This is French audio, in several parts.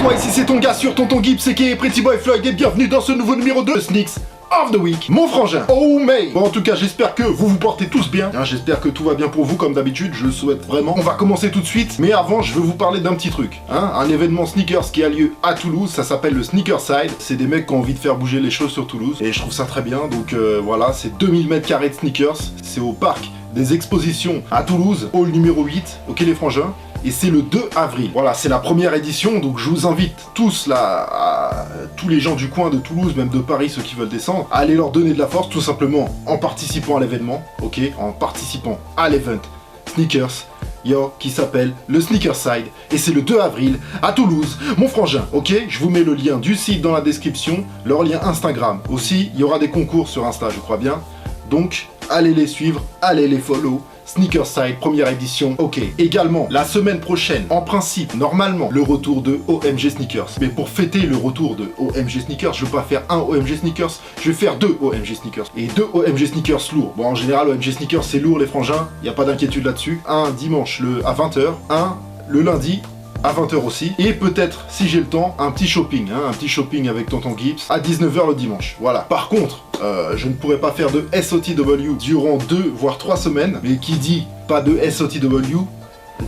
moi, ici c'est ton gars sur Tonton Gibbs, c'est Pretty Boy Floyd, et bienvenue dans ce nouveau numéro de Sneaks of the Week, mon frangin. Oh mais bon, en tout cas, j'espère que vous vous portez tous bien, hein, j'espère que tout va bien pour vous comme d'habitude, je le souhaite vraiment. On va commencer tout de suite, mais avant, je veux vous parler d'un petit truc, hein, un événement sneakers qui a lieu à Toulouse, ça s'appelle le Sneakerside. C'est des mecs qui ont envie de faire bouger les choses sur Toulouse, et je trouve ça très bien, donc voilà, c'est 2000 m² de sneakers, c'est au parc des expositions à Toulouse, hall numéro 8, ok les frangins. Et c'est le 2 avril. Voilà, c'est la première édition, donc je vous invite tous là, tous les gens du coin de Toulouse, même de Paris, ceux qui veulent descendre, à aller leur donner de la force, tout simplement en participant à l'événement, ok, en participant à l'event Sneakers, qui s'appelle le Sneakerside, et c'est le 2 avril à Toulouse, mon frangin, ok. Je vous mets le lien du site dans la description, leur lien Instagram. Aussi, il y aura des concours sur Insta, je crois bien, donc allez les suivre, allez les follow. Sneakerside, première édition, ok. Également, la semaine prochaine, en principe, normalement, le retour de OMG Sneakers. Mais pour fêter le retour de OMG Sneakers, je vais pas faire un OMG Sneakers, je vais faire 2 OMG Sneakers. Et 2 OMG Sneakers lourds. Bon, en général, OMG Sneakers, c'est lourd, les frangins, y a pas d'inquiétude là-dessus. Un dimanche à 20h, un le lundi, à 20h aussi, et peut-être, si j'ai le temps, un petit shopping, hein, un petit shopping avec Tonton Gibbs, à 19h le dimanche, voilà. Par contre, je ne pourrais pas faire de SOTW durant 2 voire 3 semaines, mais qui dit pas de SOTW,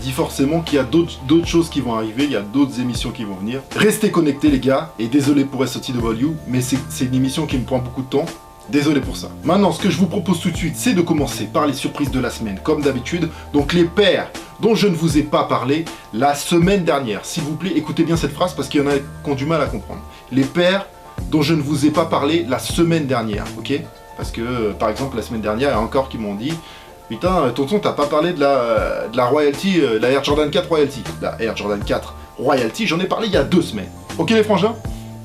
dit forcément qu'il y a d'autres choses qui vont arriver, il y a d'autres émissions qui vont venir. Restez connectés les gars, et désolé pour SOTW, mais c'est une émission qui me prend beaucoup de temps. Désolé pour ça. Maintenant, ce que je vous propose tout de suite, c'est de commencer par les surprises de la semaine, comme d'habitude. Donc les paires dont je ne vous ai pas parlé la semaine dernière. S'il vous plaît, écoutez bien cette phrase parce qu'il y en a qui ont du mal à comprendre. Les paires dont je ne vous ai pas parlé la semaine dernière, ok? Parce que, par exemple, la semaine dernière, il y a encore qui m'ont dit « Putain, tonton, t'as pas parlé de la Royalty, la Air Jordan 4 Royalty. » La Air Jordan 4 Royalty, j'en ai parlé il y a 2 semaines. Ok les frangins?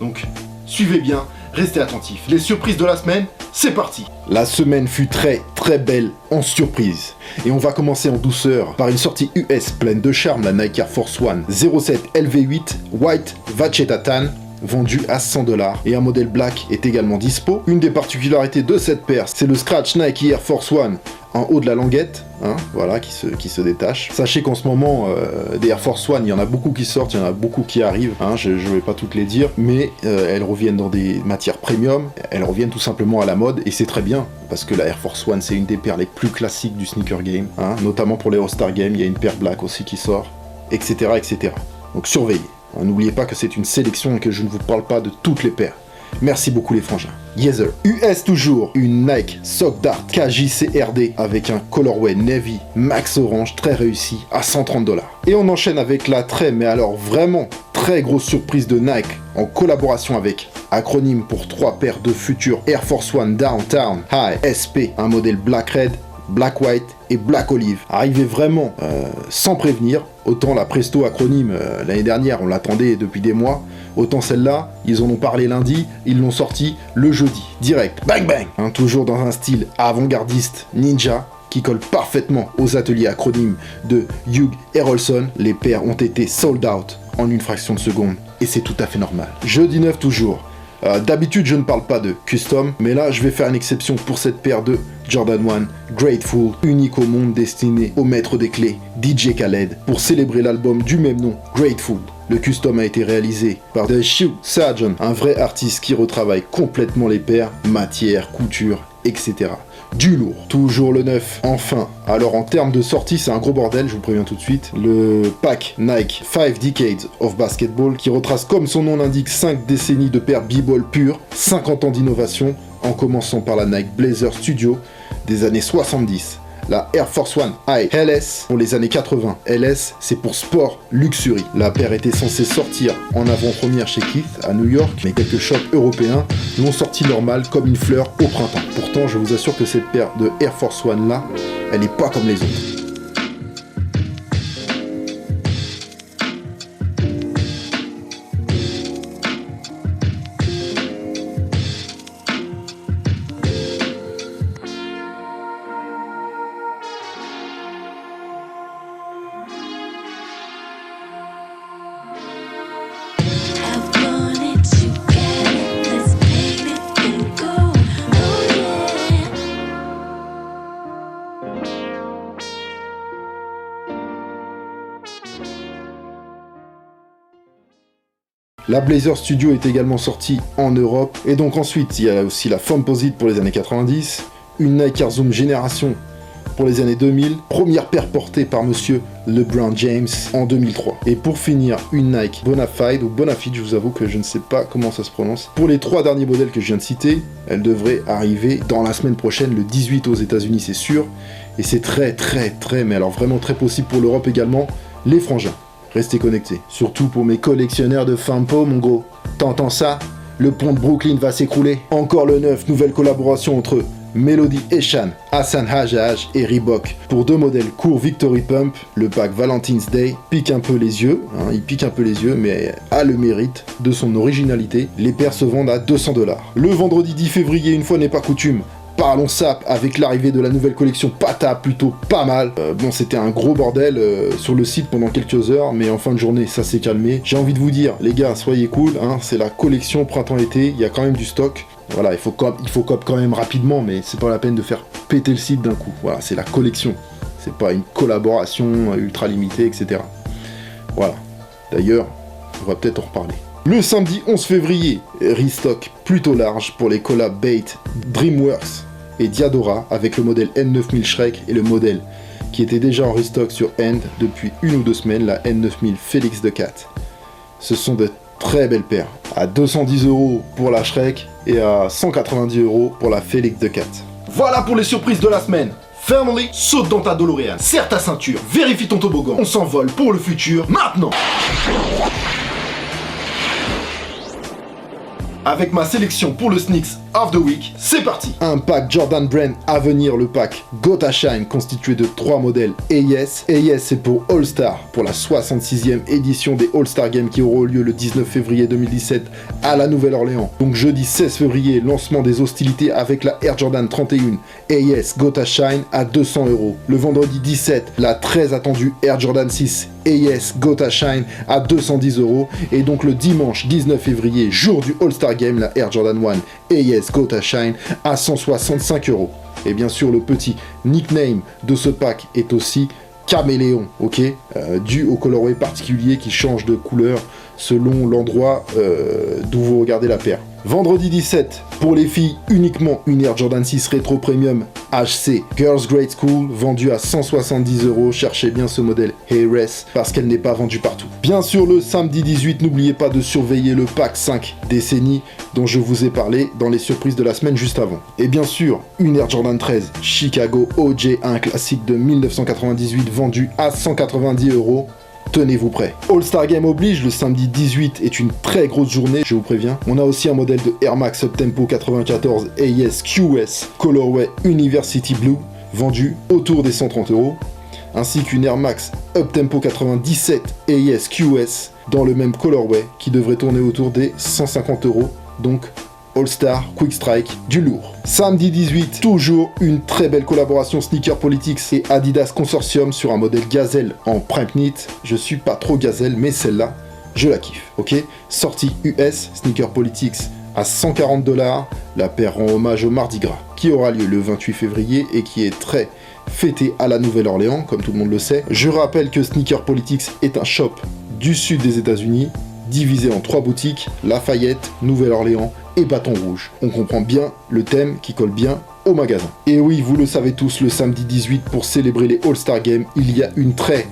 Donc, suivez bien. Restez attentifs. Les surprises de la semaine, c'est parti. La semaine fut très belle en surprise. Et on va commencer en douceur par une sortie US pleine de charme, la Nike Air Force One 07 LV8 White Vachetta Tan, vendue à 100$. Et un modèle black est également dispo. Une des particularités de cette paire, c'est le scratch Nike Air Force One en haut de la languette, hein, voilà, qui se détache. Sachez qu'en ce moment, des Air Force One, il y en a beaucoup qui sortent, il y en a beaucoup qui arrivent, hein, je vais pas toutes les dire, mais elles reviennent dans des matières premium, elles reviennent tout simplement à la mode, et c'est très bien, parce que la Air Force One, c'est une des paires les plus classiques du sneaker game, hein, notamment pour les All-Star Games, il y a une paire black aussi qui sort, etc., etc. Donc surveillez, hein, n'oubliez pas que c'est une sélection et que je ne vous parle pas de toutes les paires. Merci beaucoup les frangins. Yeezer. US toujours, une Nike Sock Dart KJCRD avec un colorway navy max orange très réussi à 130$. Et on enchaîne avec la mais alors vraiment très grosse surprise de Nike en collaboration avec Acronyme pour 3 paires de futurs Air Force One Downtown High SP, un modèle Black Red, Black White et Black Olive. Arrivé vraiment sans prévenir, autant la Presto Acronyme l'année dernière on l'attendait depuis des mois, autant celle-là, ils en ont parlé lundi, ils l'ont sorti le jeudi, direct, bang bang, hein, toujours dans un style avant-gardiste ninja, qui colle parfaitement aux ateliers Acronymes de Hugh Erolson. Les paires ont été sold out en une fraction de seconde, et c'est tout à fait normal. Jeudi 9 toujours. D'habitude, je ne parle pas de custom, mais là, je vais faire une exception pour cette paire de Jordan 1 Grateful, unique au monde, destinée au maître des clés, DJ Khaled, pour célébrer l'album du même nom, Grateful. Le custom a été réalisé par The Shoe Surgeon, un vrai artiste qui retravaille complètement les paires, matière, couture, etc. Du lourd. Toujours le 9. Enfin, alors en termes de sortie, c'est un gros bordel, je vous préviens tout de suite. Le pack Nike 5 Decades of Basketball, qui retrace comme son nom l'indique 5 décennies de paires b-ball pures, 50 ans d'innovation, en commençant par la Nike Blazer Studio des années 70. La Air Force One High LS pour les années 80. LS, c'est pour Sport Luxury. La paire était censée sortir en avant-première chez Keith à New York, mais quelques shops européens l'ont sorti normal comme une fleur au printemps. Pourtant, je vous assure que cette paire de Air Force One là, elle n'est pas comme les autres. La Blazer Studio est également sortie en Europe. Et donc ensuite, il y a aussi la Foamposite pour les années 90, une Nike Air Zoom Génération pour les années 2000, première paire portée par monsieur LeBron James en 2003. Et pour finir, une Nike Bonafide ou Bonafide, je vous avoue que je ne sais pas comment ça se prononce. Pour les 3 derniers modèles que je viens de citer, elle devrait arriver dans la semaine prochaine, le 18 aux États-Unis, c'est sûr. Et c'est très, mais alors vraiment très possible pour l'Europe également, les frangins. Restez connectés. Surtout pour mes collectionneurs de Fampo, mon gros. T'entends ça? Le pont de Brooklyn va s'écrouler. Encore le 9, nouvelle collaboration entre Melody Eshan, Hassan Hajjaj et Reebok. Pour 2 modèles court Victory Pump, le pack Valentine's Day pique un peu les yeux, il pique un peu les yeux, mais a le mérite de son originalité. Les paires se vendent à 200 $. Le vendredi 10 février, une fois n'est pas coutume, parlons sap avec l'arrivée de la nouvelle collection Pata, plutôt pas mal. Bon, c'était un gros bordel sur le site pendant quelques heures, mais en fin de journée, ça s'est calmé. J'ai envie de vous dire, les gars, soyez cool, c'est la collection printemps-été, il y a quand même du stock. Voilà, il faut cop quand même rapidement, mais c'est pas la peine de faire péter le site d'un coup. Voilà, c'est la collection. C'est pas une collaboration ultra limitée, etc. Voilà. D'ailleurs, on va peut-être en reparler. Le samedi 11 février, restock plutôt large pour les collabs Bait, DreamWorks et Diadora avec le modèle N9000 Shrek et le modèle qui était déjà en restock sur End depuis 1 ou 2 semaines, la N9000 Félix the Cat. Ce sont de très belles paires, à 210 € pour la Shrek et à 190 € pour la Félix the Cat. Voilà pour les surprises de la semaine. Family, saute dans ta DeLorean, serre ta ceinture, vérifie ton toboggan, on s'envole pour le futur, maintenant! Avec ma sélection pour le Sneaks of the Week, c'est parti! Un pack Jordan Brand à venir, le pack Gotta Shine, constitué de 3 modèles AES. AES c'est pour All Star, pour la 66e édition des All Star Games qui auront lieu le 19 février 2017 à la Nouvelle-Orléans. Donc jeudi 16 février, lancement des hostilités avec la Air Jordan 31 AES Gotta Shine à 200 €. Le vendredi 17, la très attendue Air Jordan 6 AES Gotta Shine à 210 €. Et donc le dimanche 19 février, jour du All-Star Game, la Air Jordan 1 AES Gotta Shine à 165 €. Et bien sûr, le petit nickname de ce pack est aussi Caméléon, ok, dû au colorway particulier qui change de couleur selon l'endroit d'où vous regardez la paire. Vendredi 17, pour les filles, uniquement une Air Jordan 6 Retro Premium HC Girls Grade School, vendue à 170 €. Cherchez bien ce modèle Heiress, parce qu'elle n'est pas vendue partout. Bien sûr, le samedi 18, n'oubliez pas de surveiller le pack 5 décennies dont je vous ai parlé dans les surprises de la semaine juste avant. Et bien sûr, une Air Jordan 13 Chicago OJ, un classique de 1998 vendu à 190 €. Tenez-vous prêts. All-Star Game oblige, le samedi 18 est une très grosse journée, je vous préviens. On a aussi un modèle de Air Max Uptempo 94 AES QS Colorway University Blue, vendu autour des 130 €, ainsi qu'une Air Max Uptempo 97 AES QS dans le même colorway qui devrait tourner autour des 150 €, donc All-Star Quick Strike du lourd. Samedi 18, toujours une très belle collaboration Sneaker Politics et Adidas Consortium sur un modèle Gazelle en Prime Knit. Je suis pas trop Gazelle, mais celle-là, je la kiffe, ok? Sortie US, Sneaker Politics à 140 $. La paire rend hommage au Mardi Gras, qui aura lieu le 28 février et qui est très fêté à la Nouvelle-Orléans, comme tout le monde le sait. Je rappelle que Sneaker Politics est un shop du sud des États-Unis, divisé en 3 boutiques, Lafayette, Nouvelle-Orléans et Bâton Rouge. On comprend bien le thème qui colle bien au magasin. Et oui, vous le savez tous, le samedi 18, pour célébrer les All-Star Games, il y a une très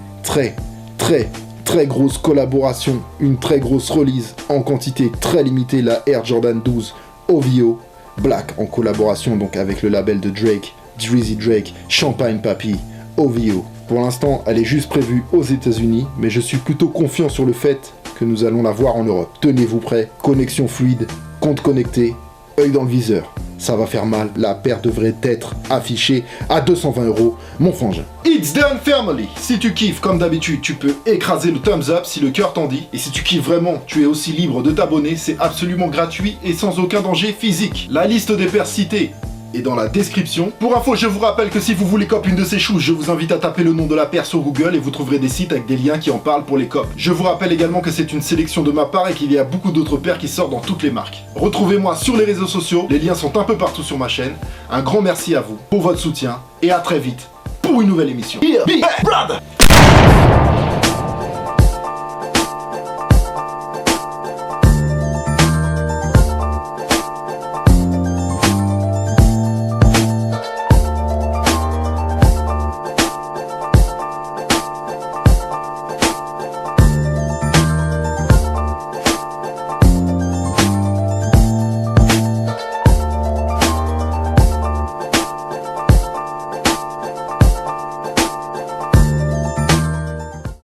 grosse collaboration, une très grosse release en quantité très limitée, la Air Jordan 12 OVO Black, en collaboration donc avec le label de Drake, Drizzy Drake, Champagne Papi, OVO. Pour l'instant, elle est juste prévue aux États-Unis, mais je suis plutôt confiant sur le fait que nous allons la voir en Europe. Tenez-vous prêts, connexion fluide, compte connecté, œil dans le viseur. Ça va faire mal, la paire devrait être affichée à 220 €, mon frangin. It's done family. Si tu kiffes comme d'habitude, tu peux écraser le thumbs up si le cœur t'en dit. Et si tu kiffes vraiment, tu es aussi libre de t'abonner, c'est absolument gratuit et sans aucun danger physique. La liste des paires citées est dans la description. Pour info, je vous rappelle que si vous voulez cop une de ces shoes, je vous invite à taper le nom de la paire sur Google et vous trouverez des sites avec des liens qui en parlent pour les cop. Je vous rappelle également que c'est une sélection de ma part et qu'il y a beaucoup d'autres paires qui sortent dans toutes les marques. Retrouvez-moi sur les réseaux sociaux, les liens sont un peu partout sur ma chaîne. Un grand merci à vous pour votre soutien et à très vite pour une nouvelle émission. Be back, brother!